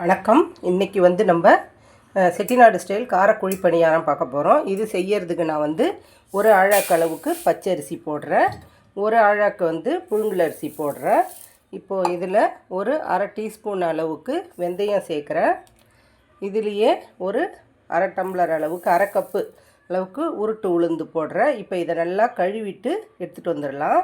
வணக்கம். இன்றைக்கி வந்து நம்ம செட்டிநாடு ஸ்டைல் காரக்குழி பணியாரம் பார்க்க போகிறோம். இது செய்யறதுக்கு நான் வந்து ஒரு ஆழாக்கு அளவுக்கு பச்சரிசி போடுறேன், ஒரு ஆழாக்கு வந்து புழுங்கல் அரிசி போடுறேன். இப்போது இதில் ஒரு அரை டீஸ்பூன் அளவுக்கு வெந்தயம் சேர்க்குறேன். இதுலேயே ஒரு அரை டம்ளர் அளவுக்கு அரை கப்பு அளவுக்கு உருட்டு உளுந்து போடுறேன். இப்போ இதை நல்லா கழுவிட்டு எடுத்துகிட்டு வந்துடலாம்.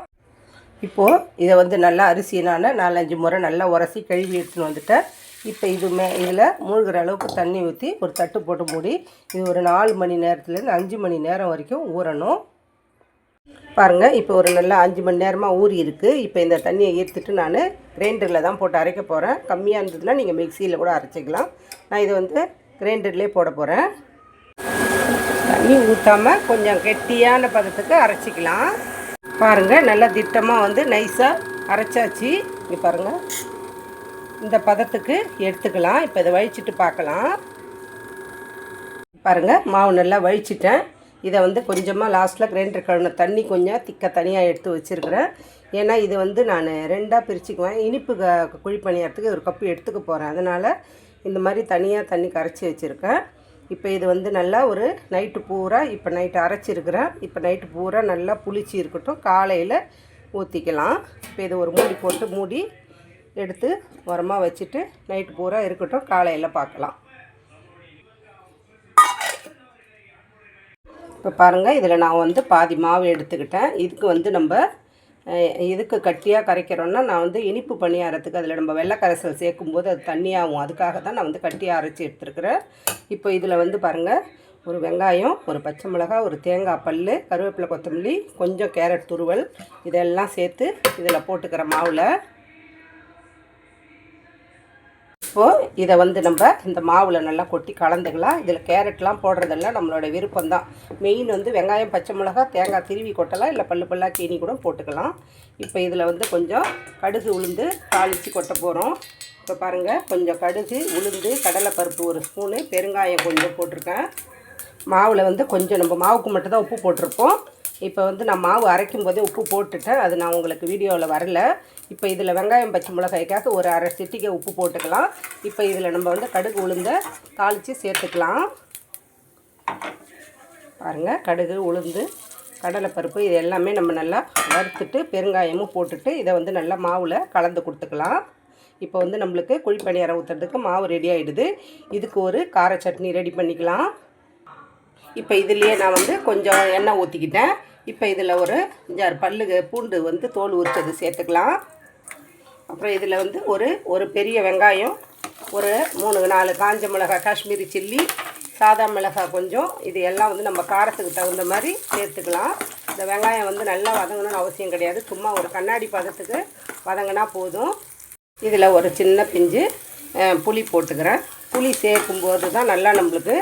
இப்போது இதை வந்து நல்லா அரிசியை நான் 4-5 முறை நல்லா உரசி கழுவி எடுத்துகிட்டு வந்துட்டேன். இப்போ இதில் மூழ்கிற அளவுக்கு தண்ணி ஊற்றி ஒரு தட்டு போட்டு மூடி இது ஒரு 4 மணி நேரத்துலேருந்து 5 மணி நேரம் வரைக்கும் ஊறணும். பாருங்கள், இப்போ ஒரு நல்லா 5 மணி நேரமாக ஊறி இருக்குது. இப்போ இந்த தண்ணியை ஈர்த்துட்டு நான் கிரைண்டரில் தான் போட்டு அரைக்க போகிறேன். கம்மியாக இருந்ததுன்னா நீங்கள் மிக்சியில் கூட அரைச்சிக்கலாம். நான் இதை வந்து கிரைண்டர்லேயே போட போகிறேன். தண்ணி ஊற்றாமல் கொஞ்சம் கெட்டியான பதத்துக்கு அரைச்சிக்கலாம். பாருங்கள், நல்லா திட்டமாக வந்து நைஸாக அரைச்சாச்சு. இங்கே பாருங்கள், இந்த பதத்துக்கு எடுத்துக்கலாம். இப்போ இதை வழிச்சிட்டு பார்க்கலாம். பாருங்கள், மாவு நல்லா வழிச்சிட்டேன். இதை வந்து கொஞ்சமாக லாஸ்ட்டில் கிரைண்டர் கழுவின தண்ணி கொஞ்சம் தனியாக எடுத்து வச்சுருக்கிறேன். ஏன்னா இது வந்து நான் 2ஆக பிரிச்சுக்குவேன். இனிப்பு குழி பணியாரத்துக்கு ஒரு கப்பு எடுத்துக்க போகிறேன். அதனால் இந்த மாதிரி தனியாக தண்ணி கரைச்சி வச்சுருக்கேன். இப்போ இது வந்து நல்லா ஒரு நைட்டு பூரா இப்போ நைட்டு அரைச்சிருக்கிறேன். இப்போ நைட்டு பூரா நல்லா புளிச்சு இருக்கட்டும், காலையில் ஊற்றிக்கலாம். இப்போ இது ஒரு மூடி போட்டு மூடி எடுத்து உரமாக வச்சுட்டு நைட்டு பூரா இருக்கட்டும், காலையில் பார்க்கலாம். இப்போ பாருங்கள், இதில் நான் வந்து பாதி மாவு எடுத்துக்கிட்டேன். இதுக்கு வந்து நம்ம இதுக்கு கட்டியாக கரைக்கிறோன்னா நான் வந்து இனிப்பு பணியாரத்துக்கு அதில் நம்ம வெள்ளை கரைசல் சேர்க்கும்போது அது தண்ணியாகும். அதுக்காக தான் நான் வந்து கட்டியாக அரைச்சி எடுத்துருக்கிறேன். இப்போ இதில் வந்து பாருங்கள், ஒரு வெங்காயம், ஒரு பச்சை மிளகாய், ஒரு தேங்காய் பல், கருவேப்பிலை, கொத்தமல்லி, கொஞ்சம் கேரட் துருவல் இதெல்லாம் சேர்த்து இதில் போட்டுக்கிற மாவில். இப்போது இதை வந்து நம்ம இந்த மாவில் நல்லா கொட்டி கலந்துக்கலாம். இதில் கேரட்லாம் போடுறதெல்லாம் நம்மளோட விருப்பம்தான். மெயின் வந்து வெங்காயம், பச்சை மிளகாய், தேங்காய் திருவி கொட்டலாம், இல்லை பல்லாக கீனி கூட போட்டுக்கலாம். இப்போ இதில் வந்து கொஞ்சம் கடுகு உளுந்து தாளித்து கொட்ட போகிறோம். இப்போ பாருங்கள், கொஞ்சம் கடுகு உளுந்து, கடலைப்பருப்பு ஒரு ஸ்பூனு, பெருங்காயம் கொஞ்சம் போட்டிருக்கேன். மாவில் வந்து கொஞ்சம் நம்ம மாவுக்கு மட்டும் தான் உப்பு போட்டிருப்போம். இப்போ வந்து நான் மாவு அரைக்கும் போதே உப்பு போட்டுட்டேன். அது நான் உங்களுக்கு வீடியோவில் வரல. இப்போ இதில் வெங்காயம், பச்சை மிளகாய்க்காக ஒரு அரை சிட்டிகை உப்பு போட்டுக்கலாம். இப்போ இதில் நம்ம வந்து கடுகு உளுந்த தாளித்து சேர்த்துக்கலாம். பாருங்கள், கடுகு உளுந்து கடலைப்பருப்பு இது எல்லாமே நம்ம நல்லா வறுத்துட்டு பெருங்காயமும் போட்டுட்டு இதை வந்து நல்லா மாவில் கலந்து கொடுத்துக்கலாம். இப்போ வந்து நம்மளுக்கு குழி பணியாரம் ஊற்றுறதுக்கு மாவு ரெடி ஆகிடுது. இதுக்கு ஒரு கார சட்னி ரெடி பண்ணிக்கலாம். இப்போ இதுலேயே நான் வந்து கொஞ்சம் எண்ணெய் ஊற்றிக்கிட்டேன். இப்போ இதில் ஒரு 5-6 பூண்டு வந்து தோல் உரிச்சது சேர்த்துக்கலாம். அப்புறம் இதில் வந்து ஒரு பெரிய வெங்காயம், ஒரு 3-4 காஞ்ச மிளகாய், காஷ்மீரி சில்லி, சாதா மிளகாய் கொஞ்சம், இது எல்லாம் வந்து நம்ம காரத்துக்கு தகுந்த மாதிரி சேர்த்துக்கலாம். இந்த வெங்காயம் வந்து நல்லா வதங்கணும்னு அவசியம் கிடையாது, சும்மா ஒரு கண்ணாடி பதத்துக்கு வதங்கினா போதும். இதில் ஒரு சின்ன பிஞ்சு புளி போட்டுக்கிறேன். புளி சேர்க்கும்போது தான் நல்லா நம்மளுக்கு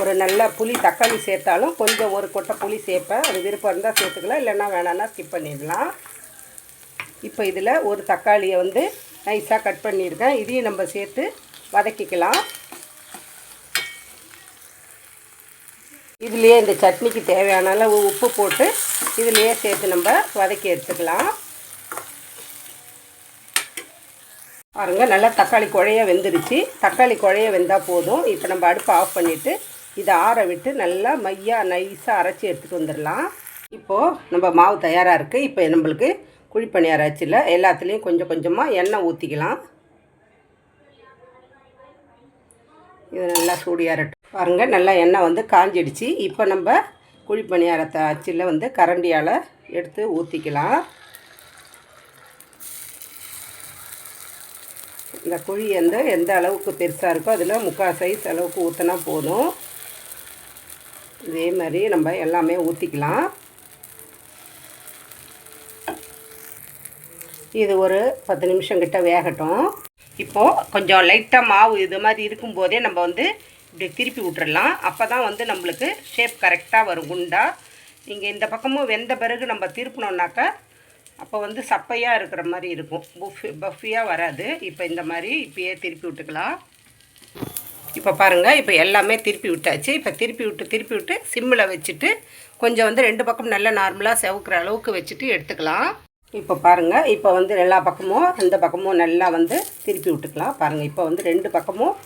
ஒரு நல்ல புளி, தக்காளி சேர்த்தாலும் கொஞ்சம் ஒரு கொட்டை புளி சேர்ப்பேன். அது விருப்பம் இருந்தால் சேர்த்துக்கலாம், இல்லைன்னா வேணான்னா ஸ்கிப் பண்ணிடலாம். இப்போ இதில் ஒரு தக்காளியை வந்து நைஸாக கட் பண்ணியிருக்கேன். இதையும் நம்ம சேர்த்து வதக்கிக்கலாம். இதுலேயே இந்த சட்னிக்கு தேவையான அளவு உப்பு போட்டு இதுலேயே சேர்த்து நம்ம வதக்கி எடுத்துக்கலாம். பாருங்கள், நல்லா தக்காளி குழைய வெந்துருச்சு. தக்காளி குழைய வெந்தால் போதும். இப்போ நம்ம அடுப்பை ஆஃப் பண்ணிவிட்டு இதை ஆற விட்டு நல்லா நைஸாக அரைச்சி எடுத்துகிட்டு வந்துடலாம். இப்போது நம்ம மாவு தயாராக இருக்குது. இப்போ நம்மளுக்கு குழி பணியாரம் ஆச்சுல, எல்லாத்துலேயும் கொஞ்சம் கொஞ்சமாக எண்ணெய் ஊற்றிக்கலாம். இது நல்லா சூடியாரட்டும். பாருங்கள், நல்லா எண்ணெய் வந்து காஞ்சிடுச்சு. இப்போ நம்ம குழி பணியாரத்தை அச்சில் வந்து கரண்டியால் எடுத்து ஊற்றிக்கலாம். இந்த குழி வந்து எந்த அளவுக்கு பெருசாக இருக்கோ அதில் 3/4 சைஸ் அளவுக்கு ஊற்றினா போதும். இதே மாதிரி நம்ம எல்லாமே ஊற்றிக்கலாம். இது ஒரு 10 நிமிஷம் கிட்ட வேகட்டும். இப்போது கொஞ்சம் லைட்டாக மாவு இது மாதிரி இருக்கும்போதே நம்ம வந்து இப்படி திருப்பி விட்டுறலாம். அப்போ தான் வந்து நம்மளுக்கு ஷேப் கரெக்டாக வரும், குண்டா. நீங்கள் இந்த பக்கமும் வெந்த பிறகு நம்ம திருப்பினோன்னாக்கா அப்போ வந்து சப்பையாக இருக்கிற மாதிரி இருக்கும், பஃபியாக வராது. இப்போ இந்த மாதிரி இப்போயே திருப்பி விட்டுக்கலாம். இப்போ பாருங்கள், இப்போ எல்லாமே திருப்பி விட்டாச்சு. இப்போ திருப்பி விட்டு சிம்மில் வச்சுட்டு கொஞ்சம் வந்து 2 பக்கம் நல்லா நார்மலாக செவக்கிற அளவுக்கு வச்சுட்டு எடுத்துக்கலாம். இப்போ பாருங்கள், இப்போ வந்து எல்லா பக்கமும் இந்த பக்கமும் நல்லா வந்து திருப்பி விட்டுக்கலாம். பாருங்கள், இப்போ வந்து 2 பக்கமும்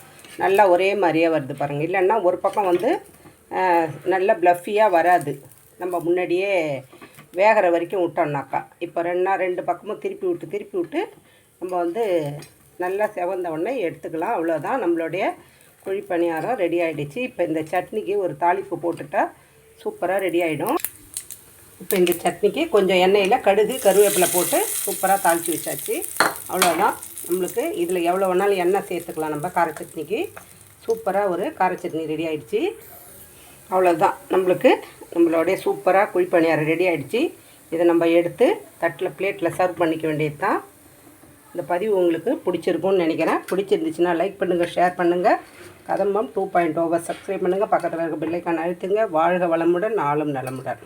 நல்லா ஒரே மாதிரியே வருது பாருங்கள். இல்லைன்னா ஒரு பக்கம் வந்து நல்லா ப்ளஃபியாக வராது, நம்ம முன்னாடியே வேகிற வரைக்கும் விட்டோம்னாக்கா. இப்போ 2 பக்கமும் திருப்பி விட்டு நம்ம வந்து நல்லா செவந்த உடனே எடுத்துக்கலாம். அவ்வளோதான், நம்மளுடைய குழி பணியாரம் ரெடி ஆகிடுச்சு. இப்போ இந்த சட்னிக்கு ஒரு தாளிப்பு போட்டுட்டால் சூப்பராக ரெடி ஆகிடும். இப்போ இந்த சட்னிக்கு கொஞ்சம் எண்ணெயில் கடுகு கருவேப்பிலை போட்டு சூப்பராக தாளித்து வச்சாச்சு. அவ்வளோதான், நம்மளுக்கு இதில் எவ்வளோ வேணாலும் எண்ணெய் சேர்த்துக்கலாம். நம்ம கார சட்னிக்கு சூப்பராக ஒரு கார சட்னி ரெடி ஆகிடுச்சு. அவ்வளோதான், நம்மளுடைய சூப்பராக குழி பணியாரம் ரெடி ஆகிடுச்சு. இதை நம்ம எடுத்து தட்டில் பிளேட்டில் சர்வ் பண்ணிக்க வேண்டியது தான். இந்த பதிவு உங்களுக்கு பிடிச்சிருக்கும்னு நினைக்கிறேன். பிடிச்சிருந்துச்சுன்னா லைக் பண்ணுங்கள், ஷேர் பண்ணுங்கள். கதம்பம் 2.0 சப்ஸ்கிரைப் பண்ணுங்கள். பக்கத்தில் இருக்க பெல் ஐக்கான் அழுத்துங்க. வாழ்க வளமுடன், நாளும் நலமுடன்.